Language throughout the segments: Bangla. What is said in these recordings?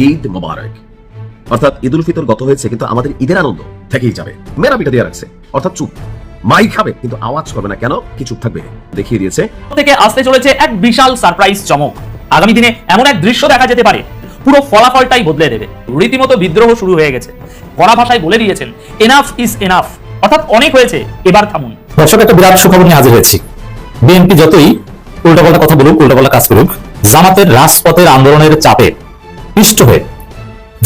ঈদ মোবারক। অর্থাৎ ঈদ উল ফিতর গত হয়েছে, কিন্তু আমাদের ঈদের আনন্দ থেকেই যাবে। মেরা পিঠা দিয়ে রাখছে, অর্থাৎ চুপ, মাই খাবে কিন্তু আওয়াজ করবে না। কেন? কি চুপ থাকবে? দেখিয়ে দিয়েছে। থেকে আসতে চলেছে এক বিশাল সারপ্রাইজ চমক। আগামী দিনে এমন এক দৃশ্য দেখা যেতে পারে পুরো ফলাফলটাই বদলে দেবে। রীতিমতো বিদ্রোহ শুরু হয়ে গেছে। কড়া ভাষায় বলে দিয়েছেন এনাফ ইজ এনাফ, অর্থাৎ অনেক হয়েছে, এবার থামুন। দর্শক, একটা বিরাট সুখবর নিয়ে হাজির হয়েছি। বিএনপি যতই উল্টাপাল্টা কথা বলুক, উল্টাপাল্টা কাজ করুক, জামাতের রাজপথের আন্দোলনের চাপে পিষ্ট হয়ে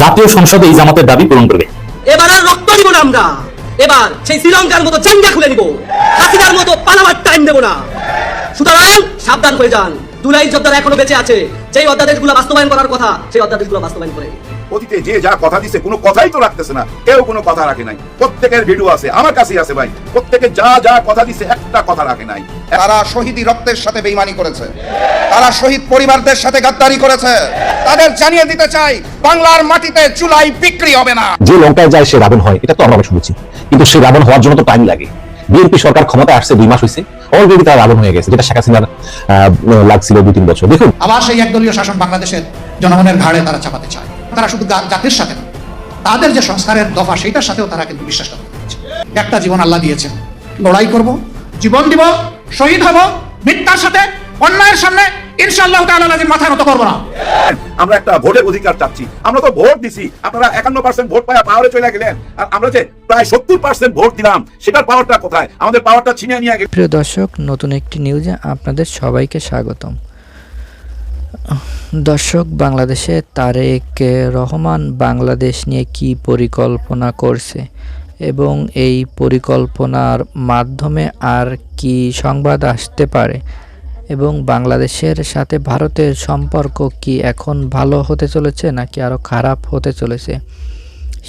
জাতীয় সংসদে এই জামাতের দাবি পূরণ করবে। এবার আর রক্ত দিব না আমরা, এবার সেই শ্রীলঙ্কার মতো চাঙ্গা খুলে নিব, হাসিনার মতো পালাবার টাইম দেব না। সুতরাং সাবধান হয়ে যান, জুলাই যোদ্ধারা এখনো বেঁচে আছে। যেই অধ্যাদেশগুলো বাস্তবায়ন করার কথা সেই অধ্যাদেশগুলো বাস্তবায়ন করে। অতীতে যে যা কথা দিছে কোনো কথাই তো রাখতেছে না, কেউ কোনো কথা রাখে নাই। প্রত্যেকের ভিডিও আছে, আমার কাছেই আছে ভাই। প্রত্যেকে যা যা কথা দিছে একটা কথা রাখে নাই। তারা শহীদি রক্তের সাথে বেঈমানি করেছে, তারা শহীদ পরিবারদের সাথে গাদ্দারি করেছে। তাদের জানিয়ে দিতে চাই, বাংলার মাটিতে চুলাই বিক্রি হবে না। যে লঙ্কায় যায় সে রাবণ হয়, এটা তো আমরা শুনেছি, কিন্তু সেই রাবণ হওয়ার জন্য তো টাইম লাগে। বিএনপি সরকার ক্ষমতায় আসছে 2 মাস হয়েছে, অলরেডি তারা রাবণ হয়ে গেছে, যেটা শেখ হাসিনার লাগছিল 2-3 বছর। দেখুন, আবার সেই একদলীয় শাসন বাংলাদেশের জনগণের ঘাড়ে তারা চাপাতে চায়। তারা শুধু জাতির সাথে না, তাদের যে সংস্কারের দফা সেইটার সাথেও তারা কিন্তু বিশ্বাসঘাতক করছে। একটা জীবন আল্লাহ দিয়েছেন, লড়াই করব, জীবন দিব, শহীদ হব, মিথ্যার সাথে অন্যায়ের সামনে ইনশাআল্লাহ তাআলা লাজিম মাথা নত করব না। আমরা একটা ভোটের অধিকার চাচ্ছি। আমরা তো ভোট দিছি, আপনারা 51% ভোট পাওয়া পাওয়ারে চলে গেলেন, আর আমরা যে প্রায় 70% ভোট দিলাম, সেটার পাওয়ারটা কোথায়? আমাদের পাওয়ারটা ছিনিয়ে নিয়ে গেল। প্রিয় দর্শক, নতুন একটি নিউজে আপনাদের সবাইকে স্বাগতম। দর্শক, বাংলাদেশে তারেক রহমান বাংলাদেশ নিয়ে কি পরিকল্পনা করছে এবং এই পরিকল্পনার মাধ্যমে আর কি সংবাদ আসতে পারে, এবং বাংলাদেশের সাথে ভারতের সম্পর্ক কি এখন ভালো হতে চলেছে নাকি আরও খারাপ হতে চলেছে,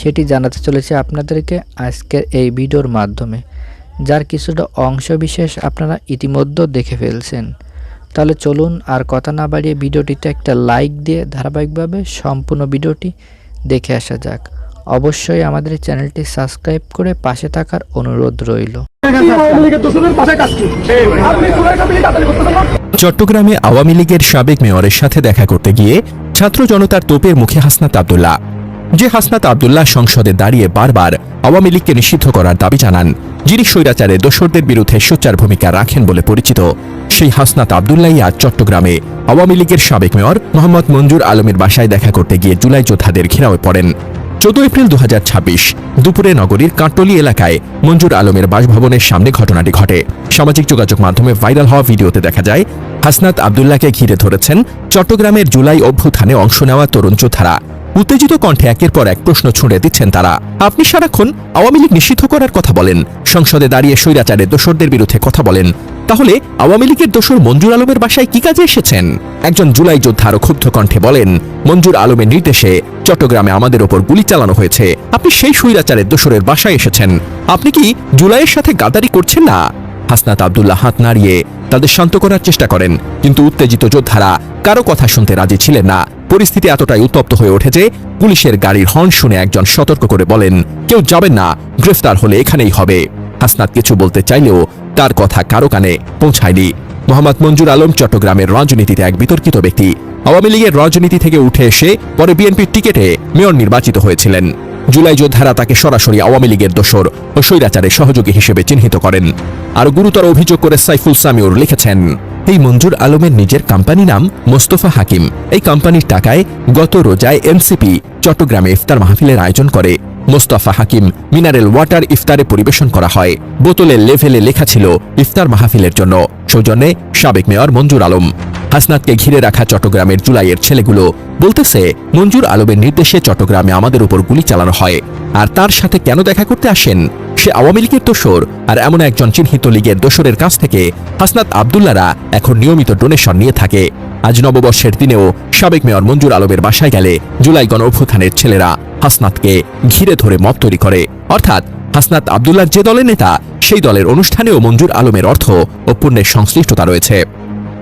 সেটি জানাতে চলেছে আপনাদেরকে আজকের এই ভিডিওর মাধ্যমে, যার কিছুটা অংশবিশেষ আপনারা ইতিমধ্যে দেখে ফেলছেন। তাহলে চলুন আর কথা না বাড়িয়ে ভিডিওটিতে একটা লাইক দিয়ে ধারাবাহিকভাবে সম্পূর্ণ ভিডিওটি দেখে আসা যাক। অবশ্যই আমাদের চ্যানেলটি সাবস্ক্রাইব করে পাশে থাকার অনুরোধ রইল। চট্টগ্রামে আওয়ামী লীগের সাবেক মেয়রের সাথে দেখা করতে গিয়ে ছাত্র জনতার তোপের মুখে হাসনাত আব্দুল্লাহ। যে হাসনাত আব্দুল্লাহ সংসদে দাঁড়িয়ে বারবার আওয়ামী লীগকে নিষিদ্ধ করার দাবি জানান, যিনি স্বৈরাচারে দোসরদের বিরুদ্ধে সোচ্চার ভূমিকা রাখেন বলে পরিচিত, সেই হাসনাত আব্দুল্লাহই আজ চট্টগ্রামে আওয়ামী লীগের সাবেক মেয়র মোহাম্মদ মঞ্জুর আলমের বাসায় দেখা করতে গিয়ে জুলাই যোদ্ধাদের ঘেরাওয়ে পড়েন। 14 এপ্রিল 2026 দুপুরে নগরীর কাটলি এলাকায় মঞ্জুর আলমের বাসভবনের সামনে ঘটনাটি ঘটে। সামাজিক যোগাযোগ মাধ্যমে ভাইরাল হওয়া ভিডিওতে দেখা যায় হাসনাত আব্দুল্লাহকে ঘিরে ধরেছেন চট্টগ্রামের জুলাই অভ্যুত্থানে অংশ নেওয়া তরুণ যোদ্ধারা। উত্তেজিত কণ্ঠে একের পর এক প্রশ্ন ছুঁড়ে দিচ্ছেন তারা। আপনি সারাক্ষণ আওয়ামী লীগ নিষিদ্ধ করার কথা বলেন, সংসদে দাঁড়িয়ে স্বৈরাচারের দোসরদের বিরুদ্ধে কথা বলেন, তাহলে আওয়ামী লীগের দোসর মঞ্জুর আলমের বাসায় কি কাজে এসেছেন? একজন জুলাই যোদ্ধা আরো ক্ষুব্ধ কণ্ঠে বলেন, মঞ্জুর আলমের নির্দেশে চট্টগ্রামে আমাদের ওপর গুলি চালানো হয়েছে, আপনি সেই স্বৈরাচারের দোসরের বাসায় এসেছেন, আপনি কি জুলাইয়ের সাথে গাদ্দারি করছেন না? হাসনাত আব্দুল্লাহ হাত নাড়িয়ে তাদের শান্ত করার চেষ্টা করেন, কিন্তু উত্তেজিত যোদ্ধারা কারো কথা শুনতে রাজি ছিলেন না। পরিস্থিতি এতটাই উত্তপ্ত হয়ে ওঠে যে পুলিশের গাড়ির হর্ন শুনে একজন সতর্ক করে বলেন, কেউ যাবেন না, গ্রেফতার হলে এখানেই হবে। হাসনাত কিছু বলতে চাইলেও তার কথা কারো কানে পৌঁছায়নি। মোহাম্মদ মঞ্জুর আলম চট্টগ্রামের রাজনীতিতে এক বিতর্কিত ব্যক্তি। আওয়ামী লীগের রাজনীতি থেকে উঠে এসে পরে বিএনপির টিকেটে মেয়র নির্বাচিত হয়েছিলেন। জুলাই যোদ্ধারা তাকে সরাসরি আওয়ামী লীগের দোসর ও স্বৈরাচারের সহযোগী হিসেবে চিহ্নিত করেন। আর গুরুতর অভিযোগ করে সাইফুল সামিউর লিখেছেন, এই মঞ্জুর আলমের নিজের কোম্পানি নাম মোস্তফা হাকিম। এই কোম্পানির টাকায় গত রোজায় এনসিপি চট্টগ্রামে ইফতার মাহফিলের আয়োজন করে। মোস্তফা হাকিম মিনারেল ওয়াটার ইফতারে পরিবেশন করা হয়। বোতলের লেভেলে লেখা ছিল ইফতার মাহফিলের জন্য, সৌজন্যে সাবেক মেয়র মঞ্জুর আলম। হাসনাতকে ঘিরে রাখা চট্টগ্রামের জুলাইয়ের ছেলেগুলো বলতেছে, মঞ্জুর আলমের নির্দেশে চট্টগ্রামে আমাদের উপর গুলি চালানো হয়, আর তার সাথে কেন দেখা করতে আসেন? সে আওয়ামী লীগের দোসর, আর এমন একজন চিহ্নিত লীগের দোসরের কাছ থেকে হাসনাত আব্দুল্লাহরা এখন নিয়মিত ডোনেশন নিয়ে থাকে। আজ নববর্ষের দিনেও সাবেক মেয়র মঞ্জুর আলমের বাসায় গেলে জুলাই গণ অভ্যুত্থানের ছেলেরা হাসনাতকে ঘিরে ধরে মত তৈরি করে। অর্থাৎ হাসনাত আব্দুল্লাহর যে দলের নেতা, সেই দলের অনুষ্ঠানেও মঞ্জুর আলমের অর্থ ও পুণ্যের সংশ্লিষ্টতা রয়েছে।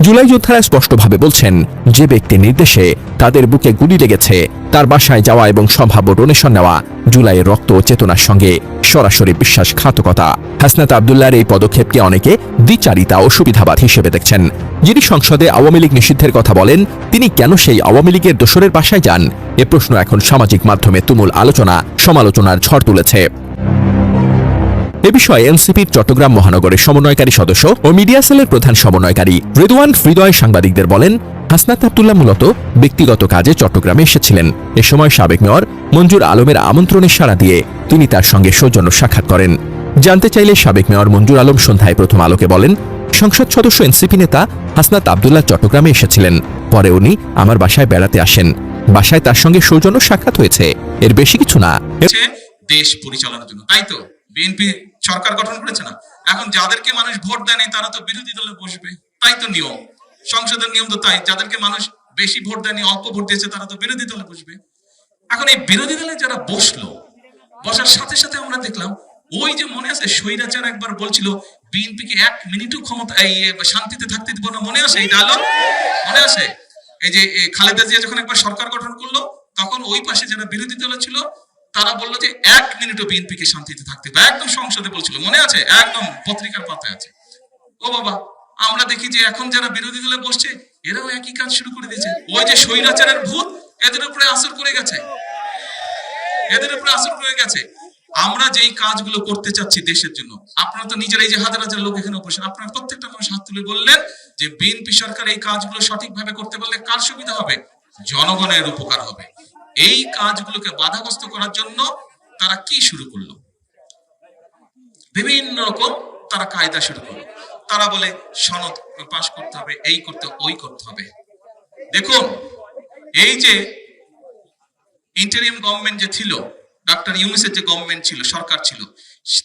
জুলাই যোদ্ধারা স্পষ্টভাবে বলছেন, যে ব্যক্তির নির্দেশে তাদের বুকে গুলি লেগেছে তার বাসায় যাওয়া এবং সম্ভাব্য ডোনেশন নেওয়া জুলাইয়ের রক্ত ও চেতনার সঙ্গে সরাসরি বিশ্বাসঘাতকতা। হাসনাত আব্দুল্লাহর এই পদক্ষেপকে অনেকে দ্বিচারিতা ও সুবিধাবাদ হিসেবে দেখছেন। যিনি সংসদে আওয়ামী লীগ নিষিদ্ধের কথা বলেন, তিনি কেন সেই আওয়ামী লীগের দোসরের বাসায় যান? এ প্রশ্ন এখন সামাজিক মাধ্যমে তুমুল আলোচনা, সমালোচনার ঝড় তুলেছে। এ বিষয়ে এনসিপির চট্টগ্রাম মহানগরের সমন্বয়কারী সদস্য ও মিডিয়া সেলের প্রধান সমন্বয়কারী রেদওয়ান হৃদয় সাংবাদিকদের বলেন, হাসনাত আব্দুল্লাহ মূলত ব্যক্তিগত কাজে চট্টগ্রামে এসেছিলেন। এ সময় সাবেক মেয়র মঞ্জুর আলমের আমন্ত্রণে সাড়া দিয়ে তিনি তার সঙ্গে সৌজন্য সাক্ষাৎ করেন। জানতে চাইলে সাবেক মেয়র মঞ্জুর আলম সন্ধ্যায় প্রথম আলোকে বলেন, সংসদ সদস্য এনসিপি নেতা হাসনাত আব্দুল্লাহ চট্টগ্রামে এসেছিলেন। পরে উনি আমার বাসায় বেড়াতে আসেন। বাসায় তার সঙ্গে সৌজন্য সাক্ষাৎ হয়েছে, এর বেশি কিছু না। দেশ পরিচালনার জন্য তাই তো বিএনপি সরকার গঠন করেছে না। এখন যাদেরকে মানুষ ভোট দেয়নি তারা তো বিরোধী দলে বসবে, তাই তো নিয়ম, সংসদের নিয়ম তো তাই। যাদেরকে মানুষ বেশি ভোট দেয়নি, অল্প ভোট দিয়েছে, তারা তো বিরোধী দলে বসবে। এখন এই বিরোধী দলে যারা বসলো, বসার সাথে সাথে আমরা দেখলাম ওই যে মনে আছে স্বৈরাচার একবার বলছিল বিএনপি কে 1 মিনিটও ক্ষমতা শান্তিতে থাকতে দিব না, মনে আছে এই ডায়লগ? মনে আছে? এই যে খালেদা জিয়া যখন একবার সরকার গঠন করলো, তখন ওই পাশে যারা বিরোধী দল ছিল তারা বললো যে 1 মিনিটও বিএনপি কে শান্তিতে থাকতে হবে, একদম সংসদে বলছিল, মনে আছে? একদম পত্রিকার পাতায় আছে। ও বাবা, আমরা দেখি যে এখন যারা বিরোধী দলে বসছে এরাও একই কাজ শুরু করে দিয়েছে। ওই যে স্বৈরাচারের ভূত এদের উপরে আসর করে গেছে, এদের উপরে আসর করে গেছে। আমরা যেই কাজগুলো করতে চাচ্ছি দেশের জন্য, আপনারা তো নিজেরাই যে হাজার হাজার লোক এখানে উপস্থিত, আপনারা প্রত্যেকটা মানুষ হাত তুলে বললেন যে বিএনপি সরকার এই কাজগুলো সঠিকভাবে করতে পারলে কার সুবিধা হবে? জনগণের উপকার হবে। এই কাজগুলোকে বাধাগ্রস্ত করার জন্য তারা কি শুরু করলো? বিভিন্ন রকম তারা কায়দা শুরু করলো। তারা বলে সনদ পাশ করতে হবে, এই করতে ওই করতে হবে। দেখুন, এই যে ইন্টারিম গভর্নমেন্ট যে ছিল, ডক্টর ইউনূসের যে গভর্নমেন্ট ছিল, সরকার ছিল,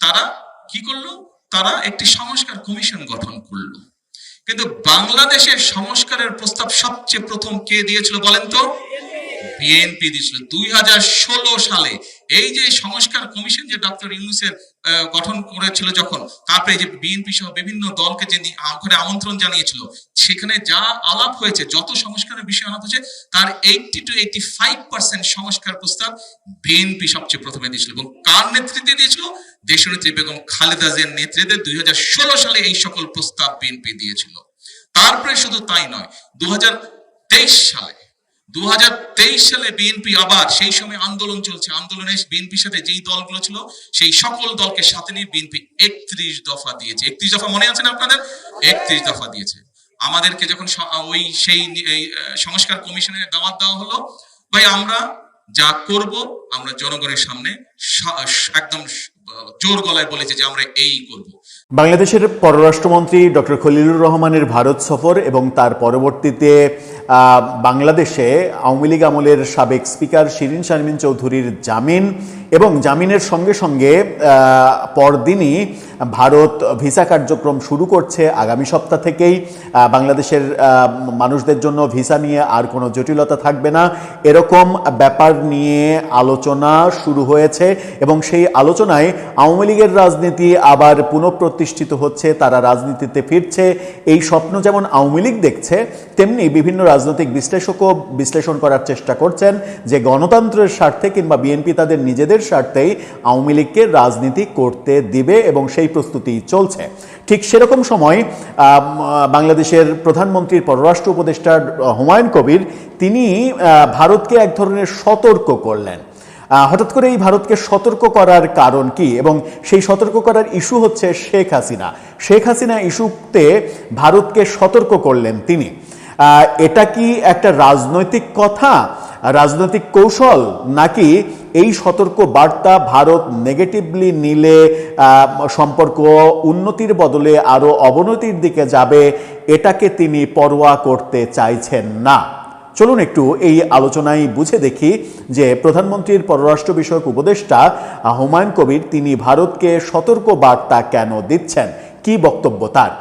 তারা কি করলো? তারা একটি সংস্কার কমিশন গঠন করলো। কিন্তু বাংলাদেশের সংস্কারের প্রস্তাব সবচেয়ে প্রথম কে দিয়েছিল বলেন তো? বিএনপি দিয়েছিল 2016 সালে। এই যে সংস্কার কমিশন যে ডক্টর ইউনূসের গঠন করেছিল যখন, তারপরে যে বিএনপি সহ বিভিন্ন দলকে যে ওখানে আমন্ত্রণ জানিয়েছিল, সেখানে যা আলাপ হয়েছে, যত সংস্কারের বিষয় আলাপ হয়েছে, তার 80 to 85% সংস্কার প্রস্তাব বিএনপি সবচেয়ে প্রথমে দিয়েছিল। এবং কার নেতৃত্বে দিয়েছিল? দেশনেত্রী বেগম খালেদা জিয়ার নেতৃত্বে 2016 সালে এই সকল প্রস্তাব বিএনপি দিয়েছিল। তারপরে শুধু তাই নয়, 2023 সালে বিএনপি আবার, সেই সময় আন্দোলন চলছে, আন্দোলনে বিএনপির সাথে যেই দলগুলো ছিল সেই সকল দলকে সাথে নিয়ে বিএনপি 31 দফা দিয়েছে। 31 দফা মনে আছে না আপনাদের? 31 দফা দিয়েছে। আমাদেরকে যখন ওই সেই সংস্কার কমিশনের দাওয়াত দেওয়া হলো, ভাই আমরা যা করব আমরা জনগণের সামনে একদম জোর গলায় বলেছে যে আমরা এই করব। বাংলাদেশের পররাষ্ট্রমন্ত্রী ডক্টর খলিলুর রহমানের ভারত সফর এবং তার পরবর্তীতে বাংলাদেশে আওয়ামী লীগ আমলের সাবেক স্পিকার শিরীন শারমিন চৌধুরীর জামিন এবং জামিনের সঙ্গে সঙ্গে পরদিনই ভারত ভিসা কার্যক্রম শুরু করছে। আগামী সপ্তাহ থেকেই বাংলাদেশের মানুষদের জন্য ভিসা নিয়ে আর কোনো জটিলতা থাকবে না, এরকম ব্যাপার নিয়ে আলোচনা শুরু হয়েছে এবং সেই আলোচনায় আওয়ামী লীগের রাজনীতি আবার পুনঃপ্রতিষ্ঠিত হচ্ছে, তারা রাজনীতিতে ফিরছে। এই স্বপ্ন যেমন আওয়ামী লীগ দেখছে, তেমনি বিভিন্ন রাজনৈতিক বিশ্লেষকও বিশ্লেষণ করার চেষ্টা করছেন যে গণতন্ত্রের স্বার্থে কিংবা বিএনপি তাদের নিজেদের স্বার্থেই আওয়ামী লীগকে রাজনীতি করতে দিবে এবং সেই প্রস্তুতি চলছে। ঠিক সেরকম সময় বাংলাদেশের প্রধানমন্ত্রীর পররাষ্ট্র উপদেষ্টা হুমায়ুন কবির তিনি ভারতকে এক ধরনের সতর্ক করলেন। হঠাৎ করে এই ভারতকে সতর্ক করার কারণ কি, এবং সেই সতর্ক করার ইস্যু হচ্ছে শেখ হাসিনা। শেখ হাসিনা ইস্যুতে ভারতকে সতর্ক করলেন তিনি। এটা কি একটা রাজনৈতিক কথা, রাজনৈতিক কৌশল, নাকি এই সতর্ক বার্তা ভারত নেগেটিভলি নিলে সম্পর্ক উন্নতির বদলে আরও অবনতির দিকে যাবে, এটাকে তিনি পরোয়া করতে চাইছেন না? চলুন একটু এই আলোচনায় বুঝে দেখি যে প্রধানমন্ত্রীর পররাষ্ট্র বিষয়ক উপদেষ্টা হুমায়ুন কবির তিনি ভারতকে সতর্ক বার্তা কেন দিচ্ছেন, কি বক্তব্য তার।